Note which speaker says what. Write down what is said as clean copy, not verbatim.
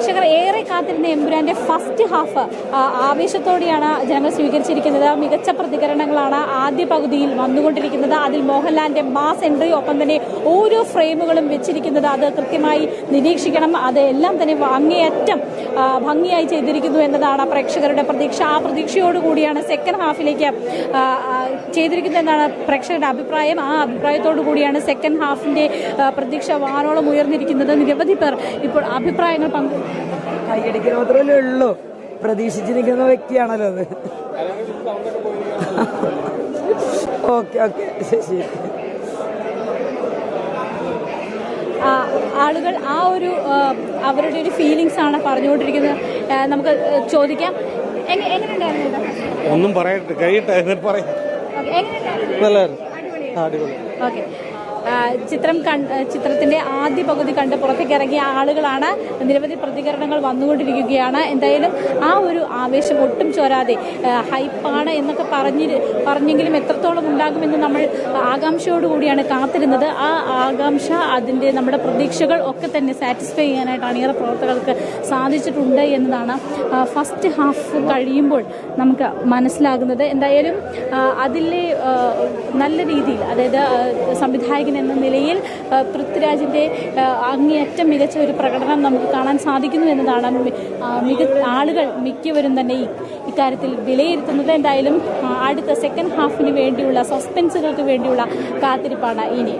Speaker 1: പ്രേക്ഷകർ ഏറെ കാത്തിരുന്ന എമ്പുരാന്റെ ഫസ്റ്റ് ഹാഫ് ആവേശത്തോടെയാണ് ജനങ്ങൾ സ്വീകരിച്ചിരിക്കുന്നത്. മികച്ച പ്രതികരണങ്ങളാണ് ആദ്യ പകുതിയിൽ വന്നുകൊണ്ടിരിക്കുന്നത്. അതിൽ മോഹൻലാലിന്റെ മാസ് എൻട്രി, ഒപ്പം തന്നെ ഓരോ ഫ്രെയിമുകളും വെച്ചിരിക്കുന്നത് അത് കൃത്യമായി നിരീക്ഷിക്കണം. അത് എല്ലാം തന്നെ അങ്ങേയറ്റം ഭംഗിയായി ചെയ്തിരിക്കുന്നു എന്നതാണ് പ്രേക്ഷകരുടെ പ്രതീക്ഷ. ആ പ്രതീക്ഷയോടുകൂടിയാണ് സെക്കൻഡ് ഹാഫിലേക്ക് ചെയ്തിരിക്കുന്നത് എന്നാണ് പ്രേക്ഷകരുടെ അഭിപ്രായം. ആ അഭിപ്രായത്തോടു കൂടിയാണ് സെക്കൻഡ് ഹാഫിന്റെ പ്രതീക്ഷ വാനോളം ഉയർന്നിരിക്കുന്നത്. നിരവധി പേർ ഇപ്പോൾ അഭിപ്രായങ്ങൾ
Speaker 2: കൈയടിക്കാൻ മാത്രമല്ലേ ഉള്ളൂ, പ്രതീക്ഷിച്ചിരിക്കുന്ന വ്യക്തിയാണല്ലോ അത്. ഓക്കെ ഓക്കെ ശരി.
Speaker 1: ആളുകൾ ആ ഒരു അവരുടെ ഒരു ഫീലിങ്സ് ആണ് പറഞ്ഞുകൊണ്ടിരിക്കുന്നത്. നമുക്ക് ചോദിക്കാം, എങ്ങനെയുണ്ടായിരുന്നു?
Speaker 3: ഒന്നും പറയട്ടെ, കഴിയട്ടെ, പറയാം.
Speaker 1: ഓക്കെ, ചിത്രത്തിന്റെ ആദ്യ പകുതി കണ്ട് പുറത്തേക്ക് ഇറങ്ങിയ ആളുകളാണ്. നിരവധി പ്രതികരണങ്ങൾ വന്നുകൊണ്ടിരിക്കുകയാണ്. എന്തായാലും ആ ഒരു ആവേശം ഒട്ടും ചോരാതെ ഹൈപ്പാണ് എന്നൊക്കെ പറഞ്ഞെങ്കിലും എത്രത്തോളം ഉണ്ടാകുമെന്ന് നമ്മൾ ആകാംക്ഷയോടുകൂടിയാണ് കാത്തിരുന്നത്. ആ ആകാംക്ഷ, അതിൻ്റെ നമ്മുടെ പ്രതീക്ഷകൾ ഒക്കെ തന്നെ സാറ്റിസ്ഫൈ ചെയ്യാനായിട്ട് അണിയറ പ്രവർത്തകർക്ക് സാധിച്ചിട്ടുണ്ട് എന്നതാണ് ഫസ്റ്റ് ഹാഫ് കഴിയുമ്പോൾ നമുക്ക് മനസ്സിലാകുന്നത്. എന്തായാലും അതിലെ നല്ല രീതിയിൽ, അതായത് സംവിധായകൻ എന്ന നിലയിൽ പൃഥ്വിരാജിന്റെ അങ്ങേയറ്റം മികച്ച ഒരു പ്രകടനം നമുക്ക് കാണാൻ സാധിക്കുന്നു എന്നതാണ് ആളുകൾ മിക്കവരും തന്നെ ഇക്കാര്യത്തിൽ വിലയിരുത്തുന്നത്. എന്തായാലും അടുത്ത സെക്കൻഡ് ഹാഫിന് വേണ്ടിയുള്ള സസ്പെൻസുകൾക്ക് വേണ്ടിയുള്ള കാത്തിരിപ്പാണ് ഇനി.